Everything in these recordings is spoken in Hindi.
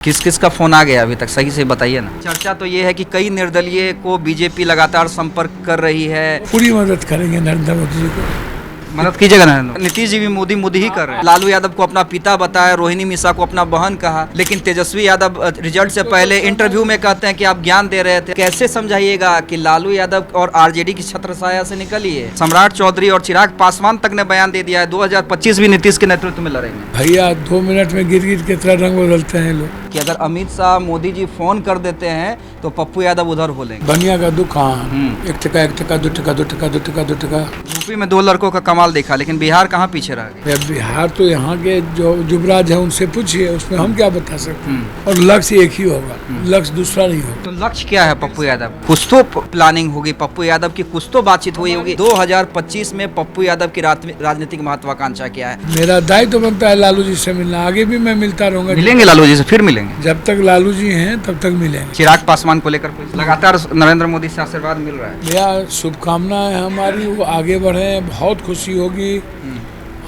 किस किस का फोन आ गया अभी तक, सही से बताइए ना। चर्चा तो ये है कि कई निर्दलीय को बीजेपी लगातार संपर्क कर रही है। पूरी मदद करेंगे नरेंद्र मोदी जी को। मदद कीजिएगा नरेंद्र। नीतीश जी भी मोदी मोदी ही कर रहे हैं। लालू यादव को अपना पिता बताया, रोहिणी मिश्रा को अपना बहन कहा, लेकिन तेजस्वी यादव रिजल्ट से पहले इंटरव्यू में कहते हैं कि आप ज्ञान दे रहे थे। कैसे समझाइएगा कि लालू यादव और आरजेडी की छत्रछाया से निकली है। सम्राट चौधरी और चिराग पासवान तक ने बयान दे दिया है 2025 भी नीतीश के नेतृत्व में लड़ेंगे। भैया 2 मिनट में गिर गिर के तरह रंग बदलते हैं लोग कि अगर अमित शाह मोदी जी फोन कर देते हैं तो पप्पू यादव उधर हो लेंगे। बनिया का दुकान 1 टका 1 टका 2 टका 2 टका 2 टका 2 टका। यूपी में 2 लड़कों का कमाल देखा, लेकिन बिहार कहाँ पीछे रह गए। बिहार तो यहाँ के जो युवराज है उनसे पूछिए, उसमें हम क्या बता सकते हैं। और लक्ष्य एक ही होगा, लक्ष्य दूसरा नहीं होगा। तो लक्ष्य क्या है पप्पू यादव? कुछ तो प्लानिंग होगी पप्पू यादव की, कुछ तो बातचीत हुई होगी। 2025 में पप्पू यादव की राजनीतिक महत्वाकांक्षा क्या है? मेरा दायित्व बनता है लालू जी से मिलना, आगे भी मैं मिलता रहूंगा। मिलेंगे लालू जी से, फिर मिलेंगे। जब तक लालू जी हैं तब तक मिलेंगे। चिराग पासवान को लेकर लगातार नरेंद्र मोदी से आशीर्वाद मिल रहा है। भैया शुभकामनाएं हमारी, वो आगे बढ़े, बहुत खुशी होगी,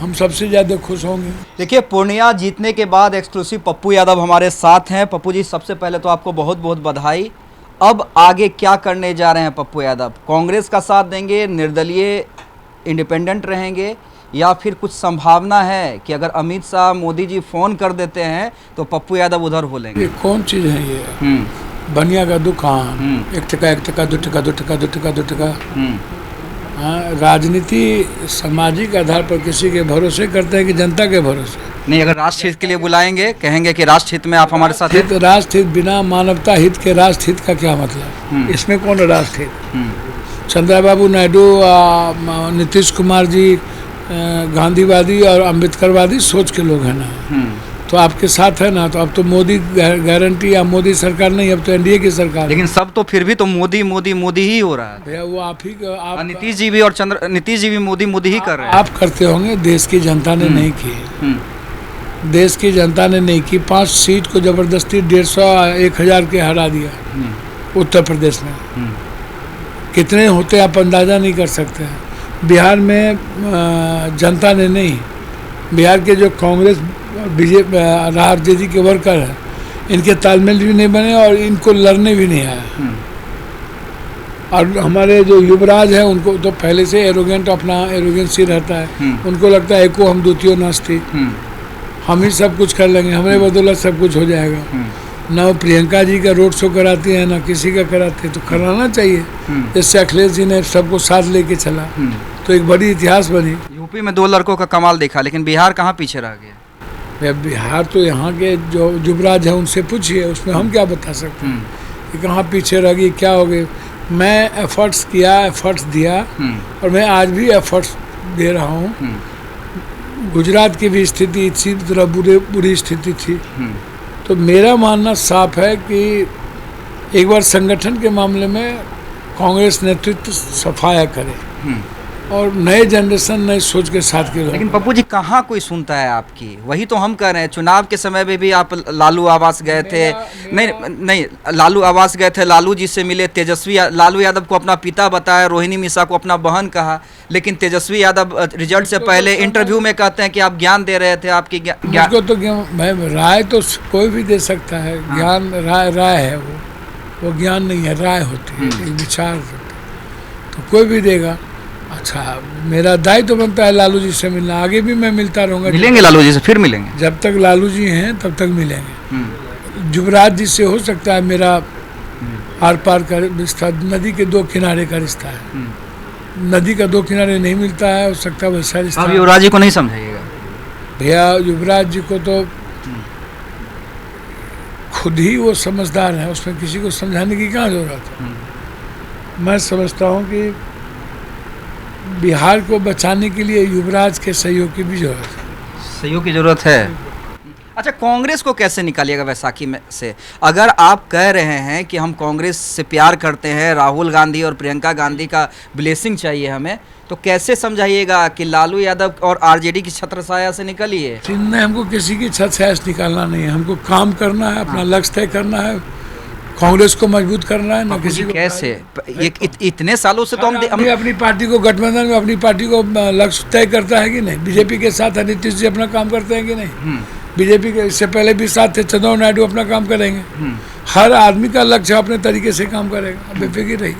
हम सबसे ज्यादा खुश होंगे। देखिए, पूर्णिया जीतने के बाद एक्सक्लूसिव पप्पू यादव हमारे साथ हैं। पप्पू जी, सबसे पहले तो आपको बहुत बहुत बधाई। अब आगे क्या करने जा रहे हैं पप्पू यादव? कांग्रेस का साथ देंगे, निर्दलीय इंडिपेंडेंट रहेंगे, या फिर कुछ संभावना है कि अगर अमित शाह मोदी जी फोन कर देते हैं तो पप्पू यादव उधर हो लेंगे? ये कौन चीज है ये? बनिया का दुकान 1 टका 1 टका 2 टका 2 टका 2 टका 2 टका। राजनीति सामाजिक आधार पर किसी के भरोसे करते हैं कि जनता के भरोसे? नहीं, अगर राष्ट्र हित के लिए बुलाएंगे, कहेंगे कि राष्ट्र हित में आप हमारे साथ हैं। राष्ट्र हित बिना मानवता हित के राष्ट्र हित का क्या मतलब? इसमें कौन राष्ट्र हित? चंद्रबाबू नायडू, नीतीश कुमार जी गांधीवादी और अम्बेडकरवादी सोच के लोग हैं ना, तो आपके साथ है ना। तो अब तो मोदी गारंटी या मोदी सरकार नहीं, अब तो एनडीए की सरकार। लेकिन सब तो फिर भी तो मोदी मोदी मोदी ही हो रहा है भैया। वो आप ही आप नीतीश जी भी और नीतीश जी भी मोदी मोदी ही कर रहे हैं। आप करते होंगे, देश की जनता ने नहीं की। देश की जनता ने नहीं की। 5 सीट को जबरदस्ती 150 1000 के हरा दिया उत्तर प्रदेश में। कितने होते आप अंदाजा नहीं कर सकते हैं। बिहार में जनता ने नहीं, बिहार के जो कांग्रेस बीजेपी आरजेडी के वर्कर हैं, इनके तालमेल भी नहीं बने और इनको लड़ने भी नहीं आया। और हमारे जो युवराज हैं उनको तो पहले से एरोगेंट, अपना एरोगेंसी रहता है। उनको लगता है एको हम द्वितीय नास्ती, हम ही सब कुछ कर लेंगे, हमारे बदौलत सब कुछ हो जाएगा। ना वो प्रियंका जी का रोड शो कराती है, ना किसी का कराते हैं। तो कराना चाहिए। जैसे अखिलेश जी ने सबको साथ लेके चला, तो एक बड़ी इतिहास बनी। यूपी में 2 लड़कों का कमाल देखा, लेकिन बिहार कहाँ पीछे रह गया। बिहार तो यहाँ के जो युवराज हैं उनसे पूछिए, उसमें हम क्या बता सकते हैं कि कहाँ पीछे रह गई, क्या हो गई। मैं एफर्ट्स किया, एफर्ट्स दिया, और मैं आज भी एफर्ट्स दे रहा हूँ। गुजरात की भी स्थिति इसी तरह बुरी स्थिति थी। तो मेरा मानना साफ है कि एक बार संगठन के मामले में कांग्रेस नेतृत्व सफाया करे और नए जनरेशन नए सोच के साथ के लोग। लेकिन पप्पू जी, कहाँ कोई सुनता है आपकी? वही तो हम कह रहे हैं। चुनाव के समय में भी आप लालू आवास गए थे। नहीं, लालू आवास गए थे, लालू जी से मिले। तेजस्वी लालू यादव को अपना पिता बताया, रोहिणी मिश्रा को अपना बहन कहा, लेकिन तेजस्वी यादव रिजल्ट से पहले इंटरव्यू में कहते हैं कि आप ज्ञान दे रहे थे। आपकी मुझको तो राय तो कोई भी दे सकता है। ज्ञान राय है, वो ज्ञान नहीं है, राय होती है, एक विचार होता है, तो कोई भी देगा। अच्छा, मेरा दायित्व तो बनता है लालू जी से मिलना, आगे भी मैं मिलता रहूंगा। मिलेंगे लालू जी से, फिर मिलेंगे। जब तक लालू जी हैं तब तक मिलेंगे। युवराज जी से हो सकता है मेरा आर पार का रिश्ता, नदी के 2 किनारे का रिश्ता है। नदी का 2 किनारे नहीं मिलता है, हो सकता है वैसा रिश्ता। आप युवराज जी को नहीं समझाइएगा भैया। युवराज जी को तो खुद ही वो समझदार है, उसमें किसी को समझाने की क्या जरूरत है। मैं समझता हूँ कि बिहार को बचाने के लिए युवराज के सहयोग की भी जरूरत है। सहयोग की जरूरत है। अच्छा, कांग्रेस को कैसे निकालिएगा वैशाखी में से? अगर आप कह रहे हैं कि हम कांग्रेस से प्यार करते हैं, राहुल गांधी और प्रियंका गांधी का ब्लेसिंग चाहिए हमें, तो कैसे समझाइएगा कि लालू यादव और आरजेडी की छत्रछाया से निकलिए? नहीं, हमको किसी की छत्रछाया से निकालना नहीं है। हमको काम करना है, अपना लक्ष्य तय करना है, कांग्रेस को मजबूत करना है ना किसी को। कैसे? ये इतने सालों से तो हम अपनी पार्टी को, गठबंधन में अपनी पार्टी को लक्ष्य तय करता है कि नहीं? बीजेपी के साथ नीतीश जी अपना काम करते हैं कि नहीं? बीजेपी के इससे पहले भी साथ थे, चंद्रबाबू नायडू अपना काम करेंगे। हर आदमी का लक्ष्य अपने तरीके से काम करेगा, बेफिक्र रही।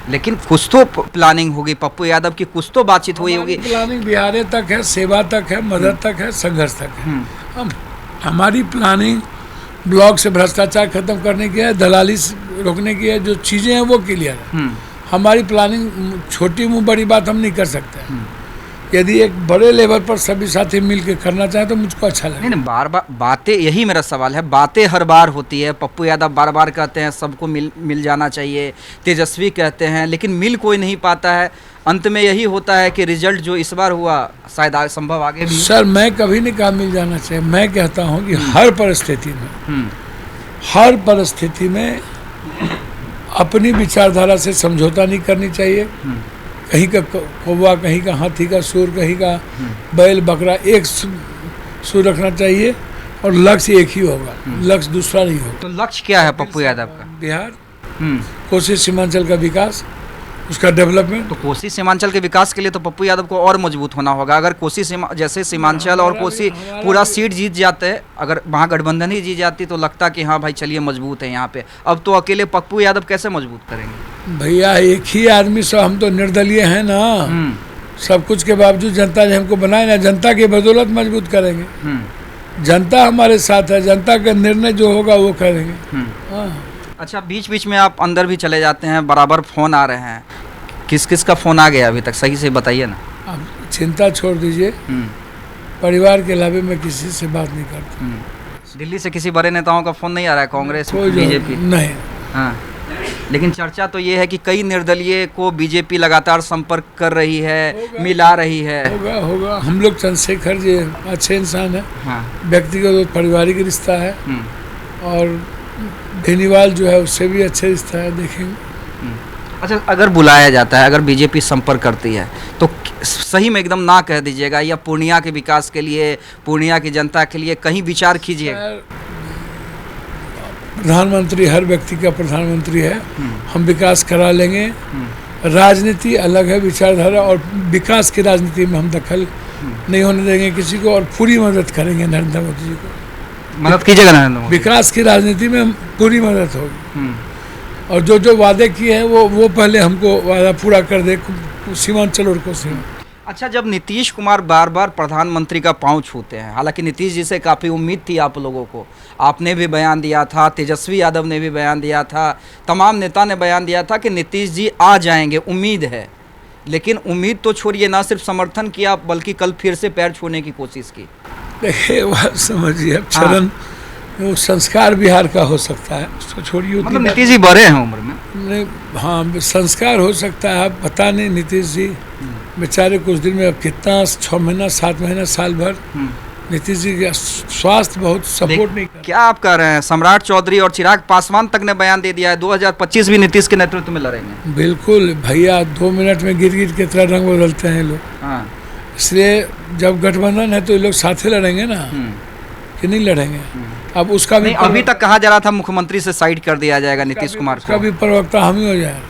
लेकिन कुछ तो प्लानिंग होगी पप्पू यादव की, कुछ तो बातचीत हुई होगी। प्लानिंग बिहार तक है, सेवा तक है, मदद तक है, संघर्ष तक है। हमारी प्लानिंग ब्लॉक से भ्रष्टाचार खत्म करने की है, दलाली रोकने की है, जो चीज़ें हैं वो क्लियर है। हमारी प्लानिंग छोटी मुँह बड़ी बात हम नहीं कर सकते। यदि एक बड़े लेवल पर सभी साथी मिल के करना चाहे तो मुझको अच्छा लगेगा। नहीं, बार बार बातें, यही मेरा सवाल है, बातें हर बार होती है। पप्पू यादव बार बार कहते हैं सबको मिल जाना चाहिए, तेजस्वी कहते हैं, लेकिन मिल कोई नहीं पाता है। अंत में यही होता है कि रिजल्ट जो इस बार हुआ शायद संभव आगे भी। सर मैं कभी नहीं कहा मिल जाना चाहिए, मैं कहता हूँ कि हर परिस्थिति में अपनी विचारधारा से समझौता नहीं करनी चाहिए। कहीं का कौवा, कहीं का हाथी का सूर, कहीं का बैल बकरा, एक सूर रखना चाहिए और लक्ष्य एक ही होगा, लक्ष्य दूसरा नहीं होगा। तो लक्ष्य क्या है पप्पू यादव का? बिहार, कोसी सीमांचल का विकास, उसका डेवलपमेंट। तो कोसी सीमांचल के विकास के लिए तो पप्पू यादव को और मजबूत होना होगा। अगर कोसी जैसे सीमांचल और कोसी पूरा सीट जीत जाते, अगर महागठबंधन ही जीत जाती तो लगता कि हाँ भाई चलिए मजबूत है यहाँ पे। अब तो अकेले पप्पू यादव कैसे मजबूत करेंगे? भैया एक ही आदमी, सब हम तो निर्दलीय हैं ना। सब कुछ के बावजूद जनता ने हमको बनाया ना, जनता की बदौलत मजबूत करेंगे। जनता हमारे साथ है, जनता का निर्णय जो होगा वो करेंगे। हाँ। अच्छा, बीच बीच में आप अंदर भी चले जाते हैं, बराबर फ़ोन आ रहे हैं। किस किस का फ़ोन आ गया अभी तक, सही से बताइए ना। आप चिंता छोड़ दीजिए, परिवार के अलावे मैं किसी से बात नहीं करता। दिल्ली से किसी बड़े नेताओं का फ़ोन नहीं आ रहा है? कांग्रेस, बीजेपी नहीं। हाँ, लेकिन चर्चा तो ये है कि कई निर्दलीय को बीजेपी लगातार संपर्क कर रही है, मिला रही है। होगा। हम लोग चंद्रशेखर जी अच्छे इंसान है। हाँ। व्यक्तिगत और पारिवारिक रिश्ता है। और बेनीवाल जो है उससे भी अच्छे रिश्ता है, देखेंगे। अच्छा, अगर बुलाया जाता है, अगर बीजेपी संपर्क करती है तो सही में एकदम ना कह दीजिएगा, या पूर्णिया के विकास के लिए, पूर्णिया की जनता के लिए कहीं विचार कीजिएगा। प्रधानमंत्री हर व्यक्ति का प्रधानमंत्री है, हम विकास करा लेंगे। राजनीति अलग है, विचारधारा, और विकास की राजनीति में हम दखल नहीं होने देंगे किसी को, और पूरी मदद करेंगे नरेंद्र मोदी जी को। मदद कीजिएगा नरेंद्र मोदी? विकास की राजनीति में पूरी मदद होगी। और जो वादे किए हैं वो पहले हमको वादा पूरा कर दे, सीमांचल और कोसी। अच्छा, जब नीतीश कुमार बार बार प्रधानमंत्री का पांव छूते हैं, हालांकि नीतीश जी से काफ़ी उम्मीद थी आप लोगों को, आपने भी बयान दिया था, तेजस्वी यादव ने भी बयान दिया था, तमाम नेता ने बयान दिया था कि नीतीश जी आ जाएंगे, उम्मीद है। लेकिन उम्मीद तो छोड़िए, ना सिर्फ समर्थन किया बल्कि कल फिर से पैर छूने की कोशिश की। देखिए बात समझिए, चरण वो संस्कार बिहार का हो सकता है, उसको छोड़िए। मतलब नीतीश जी बड़े हैं उम्र में? नहीं, हाँ संस्कार हो सकता है, पता नहीं। नीतीश जी बेचारे कुछ दिन में, अब कितना 6 महीना 7 महीना साल भर, नीतीश जी का स्वास्थ्य बहुत सपोर्ट नहीं कर। क्या आप कह रहे हैं? सम्राट चौधरी और चिराग पासवान तक ने बयान दे दिया है 2025 भी नीतीश के नेतृत्व में लड़ेंगे। बिल्कुल भैया, 2 मिनट में गिर के तरह रंग बदलते हैं लोग। हाँ। इसलिए जब गठबंधन है तो ये लोग साथ लड़ेंगे ना, कि नहीं लड़ेंगे? अब उसका भी अभी तक कहा जा रहा था मुख्यमंत्री से साइड कर दिया जाएगा नीतीश कुमार को। कभी प्रवक्ता हम ही हो जाए,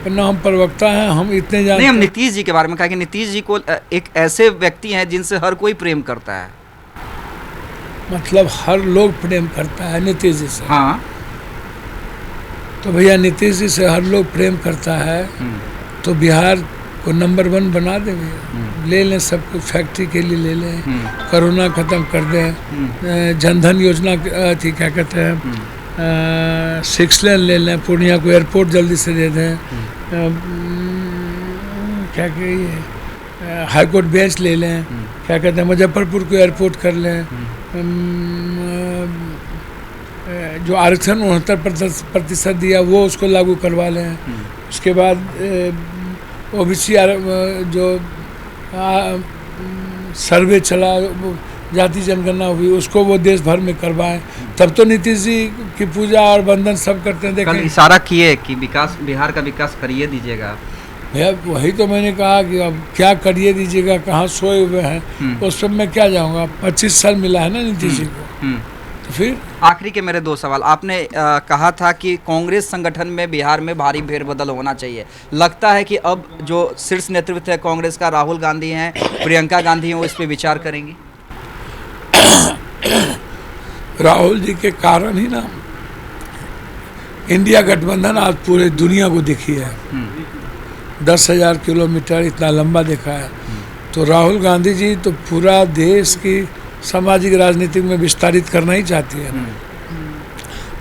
ना हम प्रवक्ता हैं, हम इतने जानते नहीं। हम नीतीश जी के बारे में कहा कि नीतीश जी को एक ऐसे व्यक्ति हैं जिनसे हर कोई प्रेम करता है। मतलब हर लोग प्रेम करता है नीतीश जी से। हाँ। तो भैया नीतीश जी से हर लोग प्रेम करता है, तो बिहार को नंबर 1 बना दे भैया। ले लें सब कुछ, फैक्ट्री के लिए ले लें, कोरोना ख़त्म कर दें, जनधन योजना थी, क्या कहते हैं, 6 लेन ले लें, पूर्णिया को एयरपोर्ट जल्दी से दे दें, क्या कहिए, हाई कोर्ट बेंच ले लें, क्या कहते हैं, मुजफ्फरपुर को एयरपोर्ट कर लें, जो आरक्षण 69% दिया वो उसको लागू करवा लें। उसके बाद ओबीसी जो सर्वे चला, जाति जनगणना हुई, उसको वो देश भर में करवाएं, तब तो नीतीश जी की पूजा और बंधन सब करते हैं। कल इशारा किए कि विकास, बिहार का विकास करिए दीजिएगा। भैया वही तो मैंने कहा कि अब क्या करिए दीजिएगा, कहाँ सोए हुए हैं, उस सब में क्या जाऊँगा। 25 साल मिला है ना नीतीश जी को, तो फिर। आखिरी के मेरे 2 सवाल। आपने कहा था कि कांग्रेस संगठन में बिहार में भारी फेरबदल होना चाहिए। लगता है कि अब जो शीर्ष नेतृत्व है कांग्रेस का, राहुल गांधी हैं, प्रियंका गांधी हैं, वो इस पर विचार करेंगी? राहुल जी के कारण ही ना इंडिया गठबंधन आज पूरे दुनिया को दिखी है। 10,000 किलोमीटर इतना लंबा देखा है। तो राहुल गांधी जी तो पूरा देश की सामाजिक राजनीति में विस्तारित करना ही चाहती है।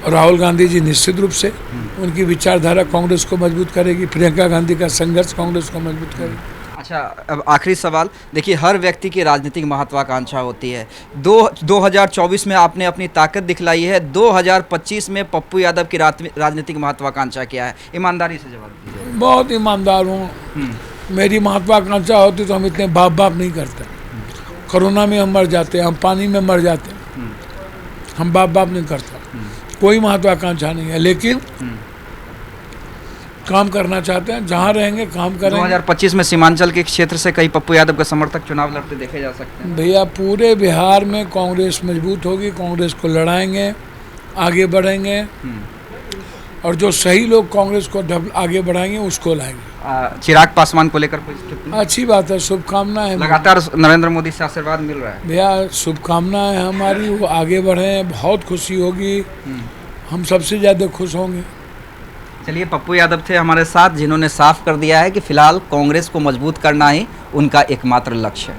और राहुल गांधी जी निश्चित रूप से उनकी विचारधारा कांग्रेस को मजबूत करेगी। प्रियंका गांधी का संघर्ष कांग्रेस को मजबूत करेगी। अच्छा, अब आखिरी सवाल देखिए, हर व्यक्ति की राजनीतिक महत्वाकांक्षा होती है। 2024 में आपने अपनी ताकत दिखलाई है, 2025 में पप्पू यादव की राजनीतिक महत्वाकांक्षा क्या है? ईमानदारी से जवाब दीजिए। बहुत ईमानदार हूँ। मेरी महत्वाकांक्षा होती तो हम इतने बाप नहीं करते। कोरोना में हम मर जाते, हम पानी में मर जाते, हम बाप नहीं करते। कोई महत्वाकांक्षा नहीं है, लेकिन काम करना चाहते हैं। जहाँ रहेंगे काम करेंगे। 2025 में सीमांचल के क्षेत्र से कई पप्पू यादव के समर्थक चुनाव लड़ते देखे जा सकते हैं। भैया पूरे बिहार में कांग्रेस मजबूत होगी, कांग्रेस को लड़ाएंगे, आगे बढ़ेंगे, और जो सही लोग कांग्रेस को आगे बढ़ाएंगे उसको लाएंगे। चिराग पासवान को लेकर कोई टिप्पणी? अच्छी बात है, शुभकामनाएं। लगातार नरेंद्र मोदी से आशीर्वाद मिल रहा है। भैया शुभकामनाएं हमारी, वो आगे बढ़े, बहुत खुशी होगी, हम सबसे ज़्यादा खुश होंगे। चलिए, पप्पू यादव थे हमारे साथ, जिन्होंने साफ कर दिया है कि फिलहाल कांग्रेस को मजबूत करना ही उनका एकमात्र लक्ष्य है।